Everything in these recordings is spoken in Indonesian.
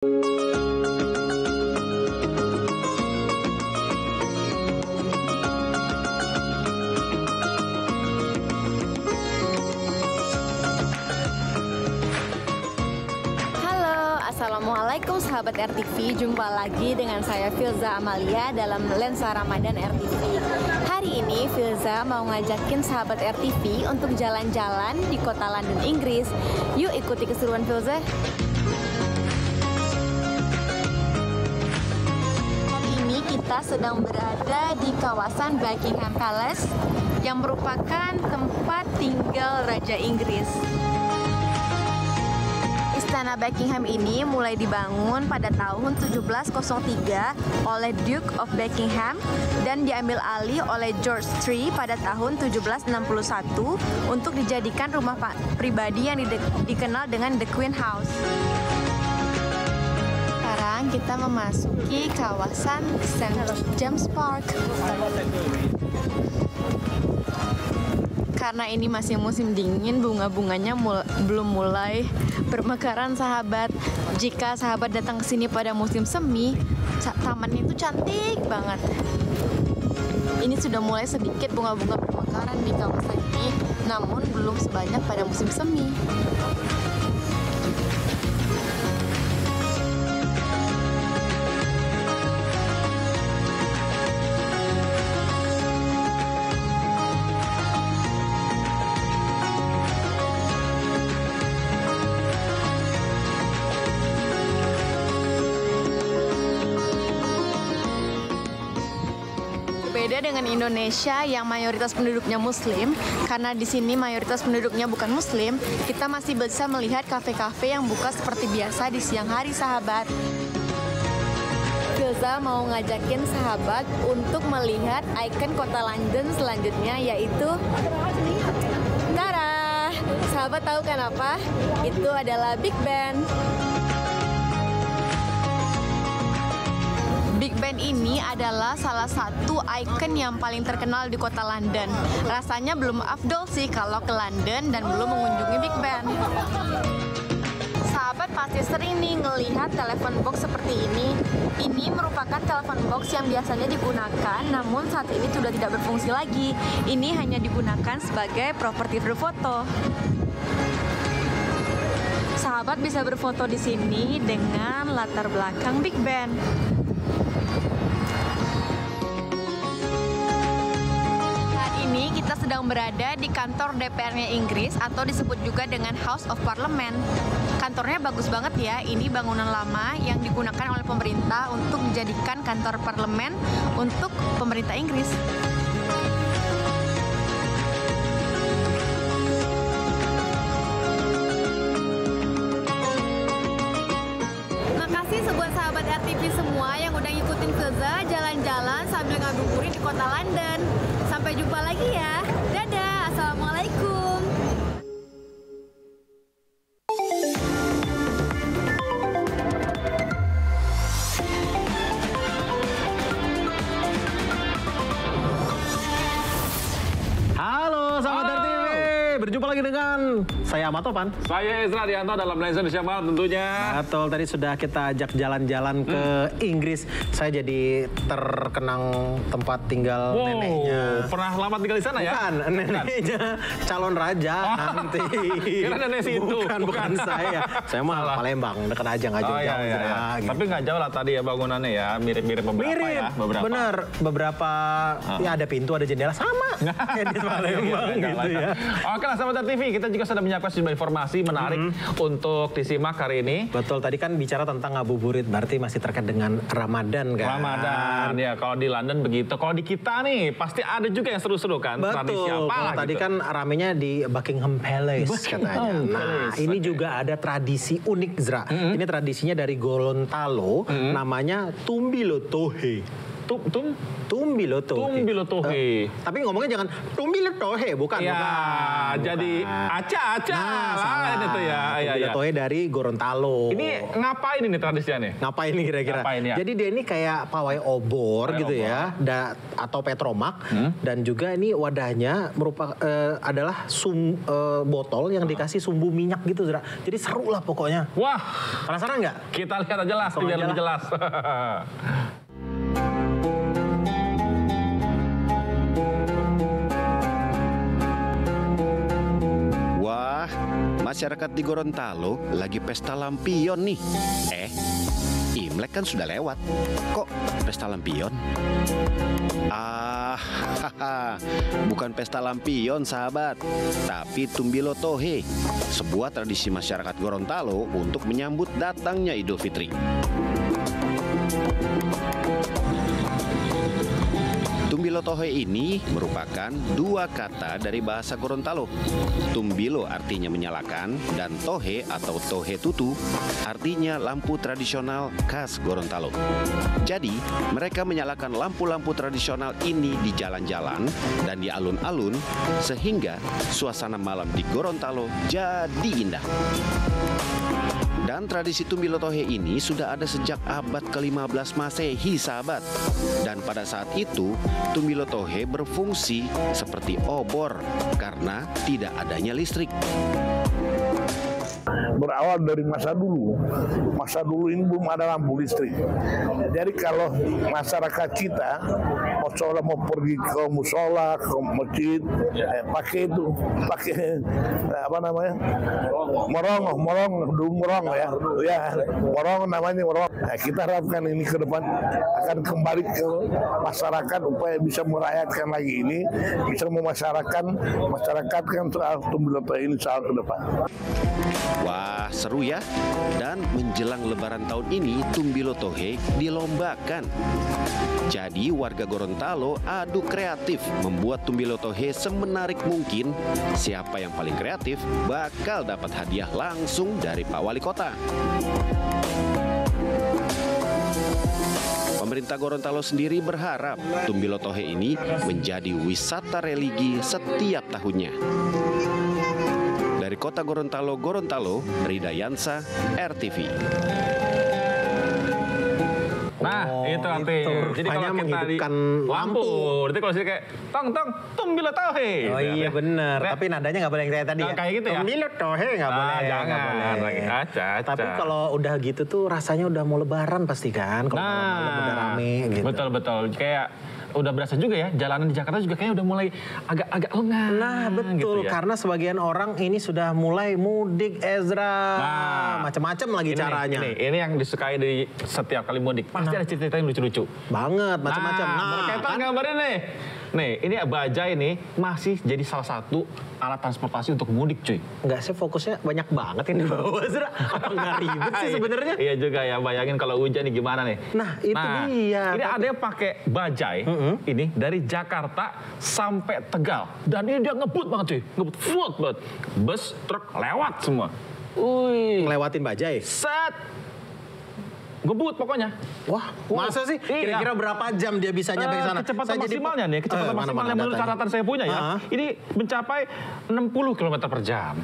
Assalamualaikum sahabat RTV, jumpa lagi dengan saya Filza Amalia dalam Lensa Ramadan RTV. Hari ini Filza mau ngajakin sahabat RTV untuk jalan-jalan di kota London, Inggris. Yuk ikuti keseruan Filza. Hari ini kita sedang berada di kawasan Buckingham Palace yang merupakan tempat tinggal Raja Inggris. Istana Buckingham ini mulai dibangun pada tahun 1703 oleh Duke of Buckingham dan diambil alih oleh George III pada tahun 1761 untuk dijadikan rumah pribadi yang dikenal dengan The Queen House. Sekarang kita memasuki kawasan St. James Park. Karena ini masih musim dingin, bunga-bunganya belum mulai bermekaran sahabat. Jika sahabat datang ke sini pada musim semi, tamannya itu cantik banget. Ini sudah mulai sedikit bunga-bunga bermekaran di kawasan ini, namun belum sebanyak pada musim semi. Beda dengan Indonesia yang mayoritas penduduknya Muslim, karena di sini mayoritas penduduknya bukan Muslim, kita masih bisa melihat kafe-kafe yang buka seperti biasa di siang hari, sahabat. Filza mau ngajakin sahabat untuk melihat ikon kota London selanjutnya, yaitu Tara. Sahabat tahu kan apa? Itu adalah Big Ben. Big Ben ini adalah salah satu ikon yang paling terkenal di kota London. Rasanya belum afdol sih kalau ke London dan belum mengunjungi Big Ben. Sahabat pasti sering nih ngelihat telepon box seperti ini. Ini merupakan telepon box yang biasanya digunakan, namun saat ini sudah tidak berfungsi lagi. Ini hanya digunakan sebagai properti berfoto. Sahabat bisa berfoto di sini dengan latar belakang Big Ben. Ini kita sedang berada di kantor DPR-nya Inggris atau disebut juga dengan House of Parliament. Kantornya bagus banget ya, ini bangunan lama yang digunakan oleh pemerintah untuk dijadikan kantor parlemen untuk pemerintah Inggris. Makasih buat sahabat RTV semua yang udah ngikutin Filza jalan-jalan sambil ngabuburit di kota London. Sampai jumpa lagi ya. Dadah, assalamualaikum. Halo sahabat RTV, berjumpa lagi dengan saya Ahmad Topan. Saya Ezra Dianto dalam Lensa Indonesia Malam tentunya. Betul, tadi sudah kita ajak jalan-jalan ke Inggris. Saya jadi terkenang tempat tinggal neneknya. Pernah lama tinggal di sana ya? Bukan, neneknya calon raja nanti. Kira nenek situ. Bukan saya. Saya mah Palembang, dekat aja nggak jauh-jauh. Gitu. Tapi nggak jauh lah tadi ya bangunannya ya, mirip-mirip beberapa ya. Bener. Beberapa ya ada pintu, ada jendela sama. Kayak di Palembang gitu ya. Oke lah sahabat TV, kita juga sudah menyiapkan sejumlah informasi menarik untuk disimak hari ini. Betul, tadi kan bicara tentang ngabuburit, berarti masih terkait dengan Ramadan kan? Ramadan, ya kalau di London begitu. Kalau di kita nih, pasti ada juga yang seru-seru kan? Betul, tradisi apalah tadi gitu. kan ramenya di Buckingham Palace katanya. Nah, ini juga ada tradisi unik, Zra. Ini tradisinya dari Gorontalo, namanya Tumbilotohe. Tumbilotohe. Tapi ngomongnya jangan Tumbilotohe, bukan. Ya, bukan. jadi aca-aca. Nah, salah. Itu ya. Tumbilotohe dari Gorontalo. Ini ngapain ini tradisinya nih? Ngapain nih kira-kira? Ngapain ya? Jadi dia ini kayak pawai obor Pawai gitu obor. ya, atau petromak, dan juga ini wadahnya adalah botol yang dikasih sumbu minyak gitu, Zra. Jadi seru lah pokoknya. Wah, Penasaran nggak? kita lihat aja lah Langsung biar aja lebih jelas. Wah, masyarakat di Gorontalo lagi pesta lampion nih. Imlek kan sudah lewat. Kok pesta lampion? Bukan pesta lampion, sahabat, tapi Tumbilotohe, sebuah tradisi masyarakat Gorontalo untuk menyambut datangnya Idul Fitri. Tumbilotohe ini merupakan dua kata dari bahasa Gorontalo. Tumbilo artinya menyalakan, dan tohe atau tohe tutu artinya lampu tradisional khas Gorontalo. Jadi, mereka menyalakan lampu-lampu tradisional ini di jalan-jalan dan di alun-alun, sehingga suasana malam di Gorontalo jadi indah. Dan tradisi Tumbilotohe ini sudah ada sejak abad ke-15 Masehi, sahabat. Dan pada saat itu, Tumbilotohe berfungsi seperti obor karena tidak adanya listrik. Berawal dari masa dulu. Masa dulu ini belum ada lampu listrik. Jadi kalau masyarakat kita mau pergi ke musola, ke masjid, pakai morong ya, morong namanya morong. Nah, kita harapkan ini ke depan akan kembali ke masyarakat supaya bisa merayakan lagi ini, bisa memasyarakatkan soal Tumbilotohe ini soal ke depan. Wah, seru ya. Dan menjelang lebaran tahun ini, Tumbilotohe dilombakan. Jadi warga Gorontalo adu kreatif membuat Tumbilotohe semenarik mungkin. Siapa yang paling kreatif bakal dapat hadiah langsung dari Pak Wali Kota. Pemerintah Gorontalo sendiri berharap Tumbilotohe ini menjadi wisata religi setiap tahunnya. Dari Kota Gorontalo, Rida Yansa, RTV. Nah, itu artinya. Jadi kalau kita menghidupkan lampu, nanti kalau sih kayak tong Tumbilotohe. Oh iya bener, tapi nadanya nggak boleh kayak tadi ya. Kayak gitu ya? Tumbilotohe nggak boleh. Jangan. Nggak boleh. Lagi aca. Tapi kalau udah gitu tuh rasanya udah mau lebaran pasti kan. Kalau malam udah rame gitu. Betul. Kayak udah berasa juga ya, jalanan di Jakarta juga kayaknya udah mulai agak lengang. Nah betul, gitu ya. karena sebagian orang ini sudah mulai mudik, Ezra. Macam-macam lagi caranya. Ini yang disukai di setiap kali mudik. Pasti ada cerita yang lucu-lucu. Banget, macam-macam. Berkaitan gambarnya nih. Nih, ini bajai nih masih jadi salah satu alat transportasi untuk mudik, cuy. Enggak sih, fokusnya banyak banget yang dibawa, Ezra. Apa nggak ribet sih sebenarnya? Iya juga ya, bayangin kalau hujan nih gimana nih. Nah, itu dia. Ini ada yang pakai bajai ini dari Jakarta sampai Tegal. Dan ini dia ngebut banget, cuy. Ngebut full banget. Bus, truk lewat semua. Ngelewatin bajai. Set. Ngebut pokoknya. Wah, masa sih? Kira-kira berapa jam dia bisa nyampe ke sana? Kecepatan maksimalnya nih, kecepatan maksimal yang menurut catatan saya punya ya. Ini mencapai 60 km per jam.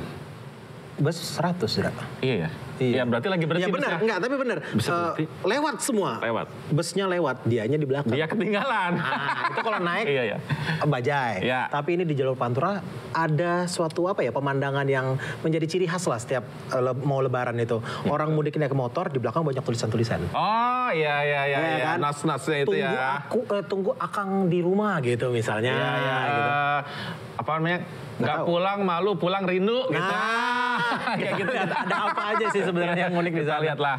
Bus 100, Zra. Iya ya. Iya, berarti lagi berhenti. Ya benar, enggak, tapi benar. Lewat semua. Lewat. Busnya lewat, dianya di belakang. Dia ketinggalan. Itu kalau naik iya. bajai. Iya. Tapi ini di jalur Pantura ada suatu pemandangan yang menjadi ciri khas lah setiap mau lebaran itu. Orang mudik naik motor, di belakang banyak tulisan-tulisan. Oh, iya. Kan? Nas-nasnya itu ya. Tunggu akang di rumah gitu misalnya. Gitu. Apa namanya? Nggak pulang malu, pulang rindu gitu. Kayak gitu. Ada apa aja sih sebenarnya yang unik di sana. Kita lihatlah.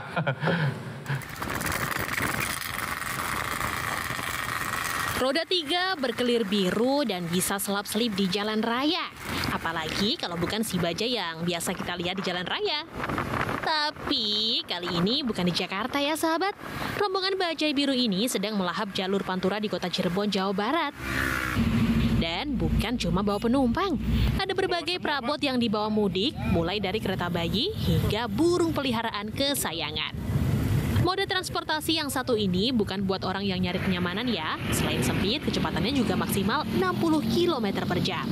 Roda 3 berkelir biru dan bisa selap-selip di jalan raya. Apalagi kalau bukan si bajai yang biasa kita lihat di jalan raya. Tapi kali ini bukan di Jakarta ya sahabat. Rombongan bajai biru ini sedang melahap jalur Pantura di kota Cirebon, Jawa Barat. Dan bukan cuma bawa penumpang. Ada berbagai perabot yang dibawa mudik, mulai dari kereta bayi hingga burung peliharaan kesayangan. Mode transportasi yang satu ini bukan buat orang yang nyari kenyamanan ya. Selain sempit, kecepatannya juga maksimal 60 km per jam.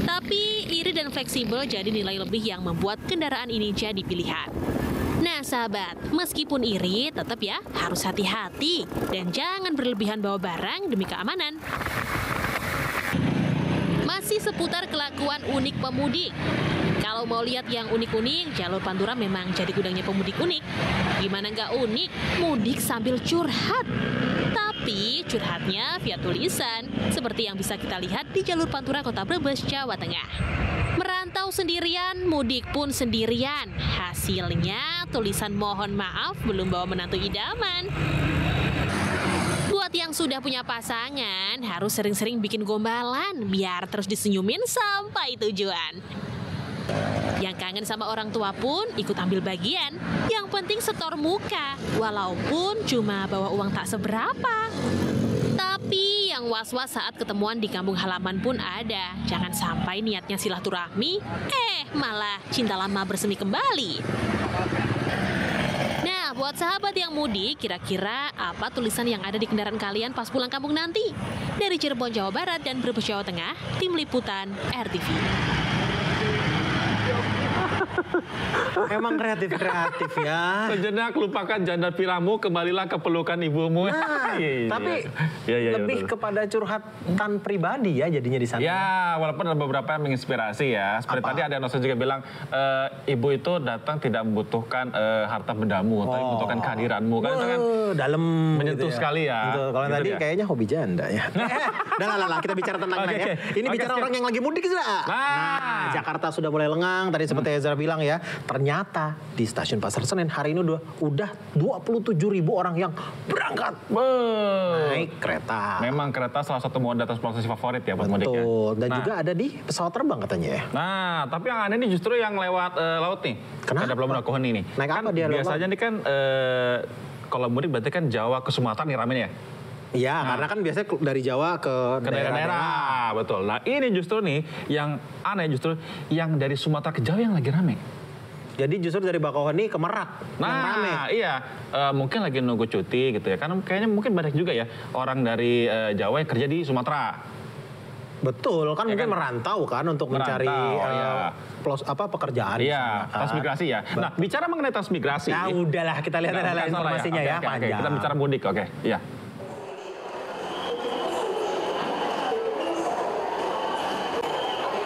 Tapi irit dan fleksibel jadi nilai lebih yang membuat kendaraan ini jadi pilihan. Nah sahabat, meskipun irit, tetap ya harus hati-hati dan jangan berlebihan bawa barang demi keamanan. Masih seputar kelakuan unik pemudik. Kalau mau lihat yang unik-unik, jalur Pantura memang jadi gudangnya pemudik unik. Gimana nggak unik? Mudik sambil curhat. Tapi curhatnya via tulisan, seperti yang bisa kita lihat di jalur Pantura Kota Brebes, Jawa Tengah. Merantau sendirian, mudik pun sendirian. Hasilnya tulisan mohon maaf belum bawa menantu idaman. Buat yang sudah punya pasangan, harus sering-sering bikin gombalan biar terus disenyumin sampai tujuan. Yang kangen sama orang tua pun ikut ambil bagian. Yang penting setor muka, walaupun cuma bawa uang tak seberapa. Tapi yang was-was saat ketemuan di kampung halaman pun ada. Jangan sampai niatnya silaturahmi, malah cinta lama bersemi kembali. Nah, buat sahabat yang mudik, kira-kira apa tulisan yang ada di kendaraan kalian pas pulang kampung nanti? Dari Cirebon, Jawa Barat dan Brebes, Jawa Tengah, Tim Liputan RTV. Emang kreatif ya. Sejenak lupakan janda piramu, kembalilah ke pelukan ibumu. Nah, tapi lebih betul. kepada curhatan pribadi ya jadinya di sana. Ya, walaupun ada beberapa yang menginspirasi ya. Seperti tadi ada Nosa juga bilang, ibu itu datang tidak membutuhkan harta bendamu, tapi membutuhkan kehadiranmu. Kan itu kan dalam menyentuh gitu sekali ya. Betul. Kalau Gitu tadi ya. kayaknya hobi janda ya. Lah, kita bicara tentang Oke, ya. Ini oke, bicara skip. orang yang lagi mudik sudah. Nah, Jakarta sudah mulai lengang. Tadi seperti Ezra bilang ya, ternyata di stasiun Pasar Senen hari ini udah 27.000 orang yang berangkat naik kereta. Memang kereta salah satu moda transportasi favorit ya buat mudik ya. Betul. Dan juga ada di pesawat terbang katanya ya. Nah, tapi yang aneh ini justru yang lewat laut nih. Kenapa? Ada Pelabuhan Bakauheni nih. Naik Kan apa dia lewat? biasanya nih kan kalau mudik berarti kan Jawa ke Sumatera nih ramenya ya. Iya, karena kan biasanya dari Jawa ke daerah-daerah. Betul. Nah, ini justru nih yang aneh justru yang dari Sumatera ke Jawa yang lagi rame. Jadi justru dari Bakauheni ke Merak yang rame. Nah, iya. Mungkin lagi nunggu cuti gitu ya. Karena kayaknya mungkin banyak juga ya orang dari Jawa yang kerja di Sumatera. Betul, kan Ya mungkin kan? merantau kan untuk mencari iya. pekerjaan. di Iya, sana, kan. transmigrasi ya. Nah, bicara mengenai transmigrasi. Nah, udahlah kita lihat Nggak, ada bukan salah informasinya ya, Oke, panjang. kita bicara mudik, oke. Iya.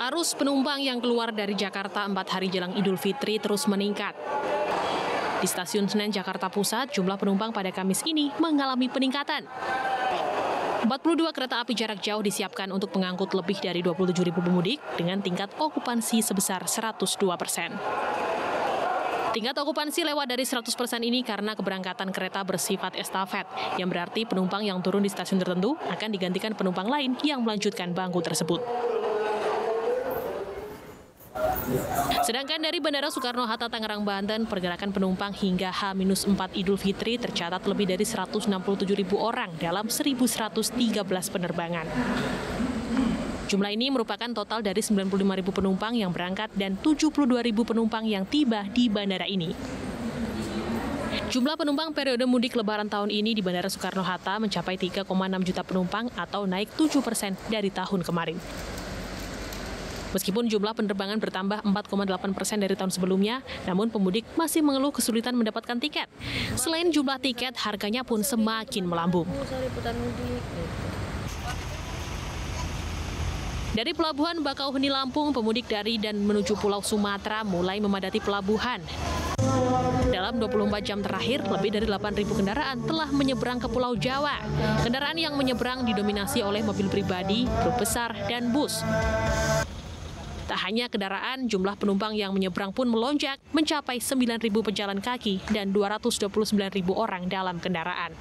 Arus penumpang yang keluar dari Jakarta 4 hari jelang Idul Fitri terus meningkat. Di Stasiun Senen, Jakarta Pusat, jumlah penumpang pada Kamis ini mengalami peningkatan. 42 kereta api jarak jauh disiapkan untuk mengangkut lebih dari 27.000 pemudik dengan tingkat okupansi sebesar 102%. Tingkat okupansi lewat dari 100% ini karena keberangkatan kereta bersifat estafet, yang berarti penumpang yang turun di stasiun tertentu akan digantikan penumpang lain yang melanjutkan bangku tersebut. Sedangkan dari Bandara Soekarno-Hatta, Tangerang, Banten, pergerakan penumpang hingga H-4 Idul Fitri tercatat lebih dari 167.000 orang dalam 1.113 penerbangan. Jumlah ini merupakan total dari 95.000 penumpang yang berangkat dan 72.000 penumpang yang tiba di bandara ini. Jumlah penumpang periode mudik Lebaran tahun ini di Bandara Soekarno-Hatta mencapai 3,6 juta penumpang atau naik 7% dari tahun kemarin. Meskipun jumlah penerbangan bertambah 4,8% dari tahun sebelumnya, namun pemudik masih mengeluh kesulitan mendapatkan tiket. Selain jumlah tiket, harganya pun semakin melambung. Dari Pelabuhan Bakauheni, Lampung, pemudik dari dan menuju Pulau Sumatera mulai memadati pelabuhan. Dalam 24 jam terakhir, lebih dari 8.000 kendaraan telah menyeberang ke Pulau Jawa. Kendaraan yang menyeberang didominasi oleh mobil pribadi, truk besar, dan bus. Tak hanya kendaraan, jumlah penumpang yang menyeberang pun melonjak mencapai 9.000 pejalan kaki dan 229.000 orang dalam kendaraan.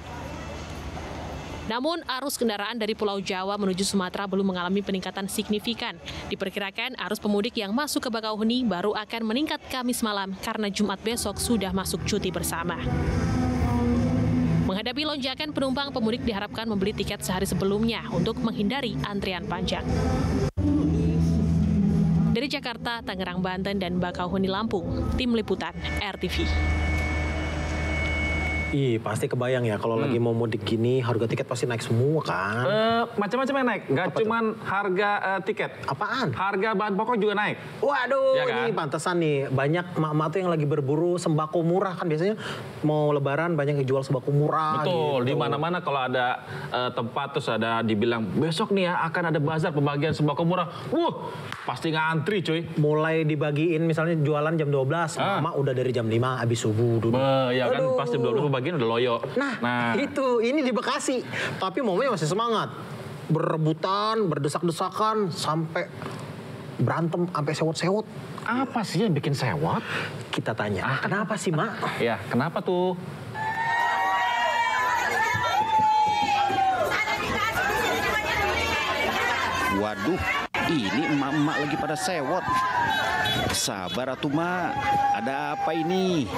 Namun, arus kendaraan dari Pulau Jawa menuju Sumatera belum mengalami peningkatan signifikan. Diperkirakan arus pemudik yang masuk ke Bakauheni baru akan meningkat Kamis malam karena Jumat besok sudah masuk cuti bersama. Menghadapi lonjakan penumpang, pemudik diharapkan membeli tiket sehari sebelumnya untuk menghindari antrian panjang. Dari Jakarta, Tangerang, Banten, dan Bakauheni, Lampung, Tim Liputan RTV. Ih, pasti kebayang ya kalau lagi mau mudik gini harga tiket pasti naik semua kan. Macam-macam yang naik, nggak cuman harga tiket. Apaan? Harga bahan pokok juga naik. Waduh, Ya kan? ini pantesan nih banyak mak-mak tuh yang lagi berburu sembako murah kan biasanya mau lebaran banyak yang jual sembako murah. Betul, gitu. di mana-mana kalau ada tempat terus ada dibilang besok nih ya akan ada bazar pembagian sembako murah. Pasti ngantri cuy. Mulai dibagiin misalnya jualan jam 12, mak udah dari jam 5 habis subuh dulu. Ya kan Aduh. pas jam 12 pembagian udah loyo. Nah, itu ini di Bekasi. Tapi momennya masih semangat. Berebutan, berdesak-desakan sampai berantem sampai sewot-sewot. Apa sih yang bikin sewot? Kita tanya, kenapa sih, Mak? Ya, kenapa tuh? Waduh, ini emak-emak lagi pada sewot. Sabar atuh, Mak. Ada apa ini?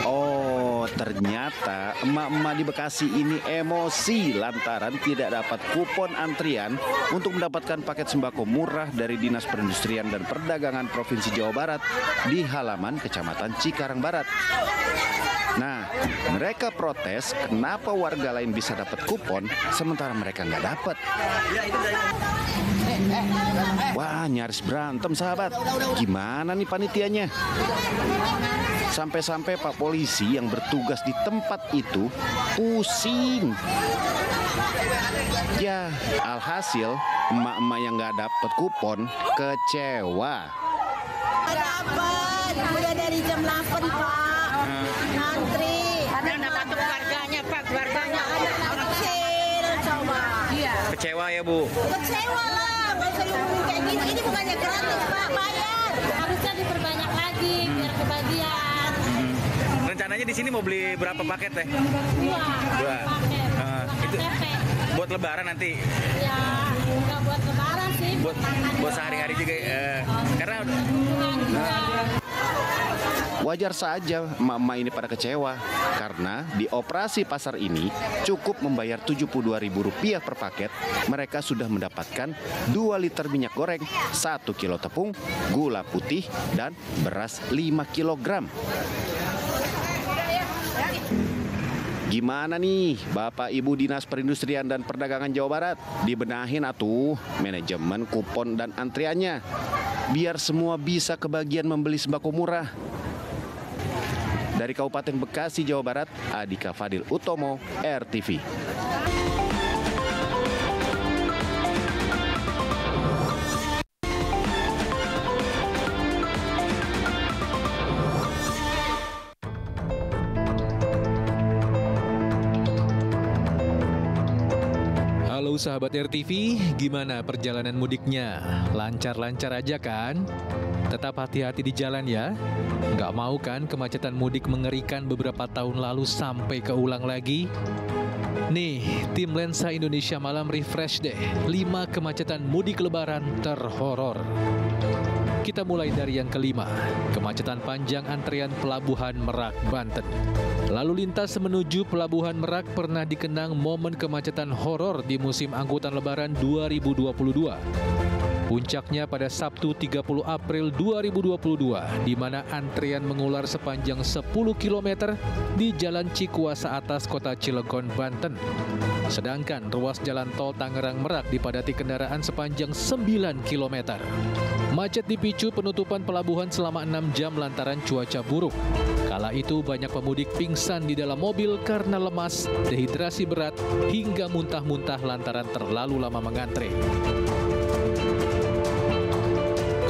Oh, ternyata emak-emak di Bekasi ini emosi lantaran tidak dapat kupon antrian untuk mendapatkan paket sembako murah dari Dinas Perindustrian dan Perdagangan Provinsi Jawa Barat di halaman Kecamatan Cikarang Barat. Nah, mereka protes kenapa warga lain bisa dapat kupon sementara mereka nggak dapat. Wah, nyaris berantem sahabat. Gimana nih panitianya? Sampai-sampai Pak Polisi yang bertugas di tempat itu pusing. Ya, alhasil emak-emak yang nggak dapat kupon kecewa. Dapat, udah dari jam 8 Pak. Ngantri. Ada dapat keluarganya Pak, keluarganya Anak kecil coba. Iya. kecewa ya Bu. Kecewa lah, nggak usah diumumin kayak gini. Ini bukannya gratis Pak, bayar. Harusnya diperbanyak lagi biar kebagian. Rencananya di sini mau beli berapa paket teh? Dua. Paket. Itu KTP. buat lebaran nanti. Ya, nggak buat lebaran sih. Buat sehari-hari juga. Karena Wajar saja emak-emak ini pada kecewa karena di operasi pasar ini cukup membayar Rp72.000 per paket. Mereka sudah mendapatkan 2 liter minyak goreng, 1 kilo tepung, gula putih, dan beras 5 kilogram. Gimana nih Bapak Ibu Dinas Perindustrian dan Perdagangan Jawa Barat? Dibenahin atuh manajemen kupon dan antriannya biar semua bisa kebagian membeli sembako murah. Dari Kabupaten Bekasi, Jawa Barat, Adika Fadil Utomo, RTV. Halo sahabat RTV, gimana perjalanan mudiknya? Lancar-lancar aja kan? Tetap hati-hati di jalan ya. Nggak mau kan kemacetan mudik mengerikan beberapa tahun lalu sampai keulang lagi? Nih, tim Lensa Indonesia Malam refresh deh 5 kemacetan mudik lebaran terhoror. Kita mulai dari yang kelima, kemacetan panjang antrean Pelabuhan Merak, Banten. Lalu lintas menuju Pelabuhan Merak pernah dikenang momen kemacetan horor di musim angkutan lebaran 2022. Puncaknya pada Sabtu 30 April 2022, di mana antrean mengular sepanjang 10 km di Jalan Cikuasa Atas, Kota Cilegon, Banten. Sedangkan ruas jalan tol Tangerang Merak dipadati kendaraan sepanjang 9 km. Macet dipicu penutupan pelabuhan selama 6 jam lantaran cuaca buruk. Kala itu banyak pemudik pingsan di dalam mobil karena lemas, dehidrasi berat, hingga muntah-muntah lantaran terlalu lama mengantre.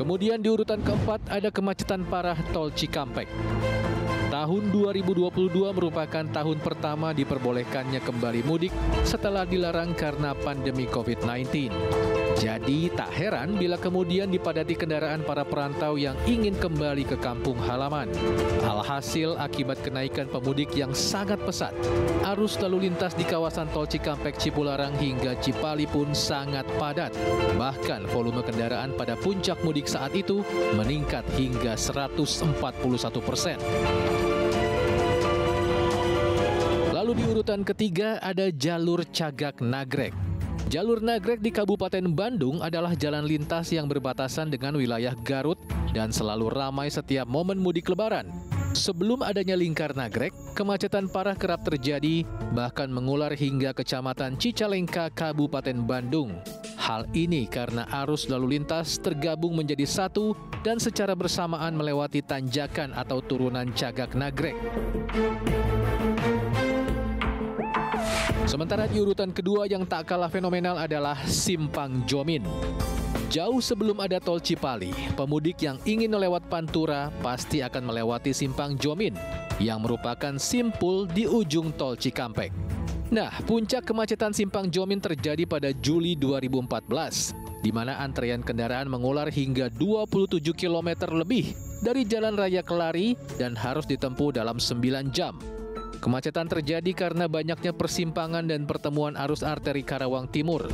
Kemudian di urutan keempat ada kemacetan parah Tol Cikampek. Tahun 2022 merupakan tahun pertama diperbolehkannya kembali mudik setelah dilarang karena pandemi COVID-19. Jadi tak heran bila kemudian dipadati kendaraan para perantau yang ingin kembali ke kampung halaman. Alhasil akibat kenaikan pemudik yang sangat pesat, arus lalu lintas di kawasan Tol Cikampek Cipularang hingga Cipali pun sangat padat. Bahkan volume kendaraan pada puncak mudik saat itu meningkat hingga 141%. Lalu di urutan ketiga ada jalur Cagak Nagrek. Jalur Nagrek di Kabupaten Bandung adalah jalan lintas yang berbatasan dengan wilayah Garut dan selalu ramai setiap momen mudik lebaran. Sebelum adanya lingkar nagrek, kemacetan parah kerap terjadi, bahkan mengular hingga Kecamatan Cicalengka, Kabupaten Bandung. Hal ini karena arus lalu lintas tergabung menjadi satu dan secara bersamaan melewati tanjakan atau turunan Cagak Nagrek. Sementara di urutan kedua yang tak kalah fenomenal adalah Simpang Jomin. Jauh sebelum ada tol Cipali, pemudik yang ingin melewat Pantura pasti akan melewati Simpang Jomin yang merupakan simpul di ujung tol Cikampek. Nah, puncak kemacetan Simpang Jomin terjadi pada Juli 2014, di mana antrean kendaraan mengular hingga 27 km lebih dari Jalan Raya Kelari dan harus ditempuh dalam 9 jam. Kemacetan terjadi karena banyaknya persimpangan dan pertemuan arus arteri Karawang Timur.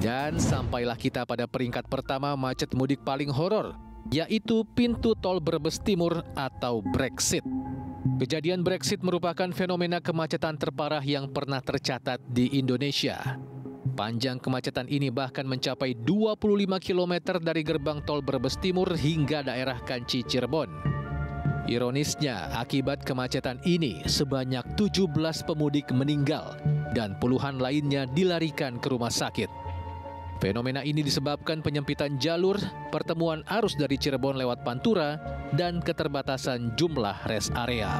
Dan sampailah kita pada peringkat pertama macet mudik paling horor, yaitu pintu tol Brebes Timur atau Brexit. Kejadian Brexit merupakan fenomena kemacetan terparah yang pernah tercatat di Indonesia. Panjang kemacetan ini bahkan mencapai 25 km dari gerbang tol Brebes Timur hingga daerah Kanci Cirebon. Ironisnya, akibat kemacetan ini sebanyak 17 pemudik meninggal dan puluhan lainnya dilarikan ke rumah sakit. Fenomena ini disebabkan penyempitan jalur, pertemuan arus dari Cirebon lewat Pantura, dan keterbatasan jumlah rest area.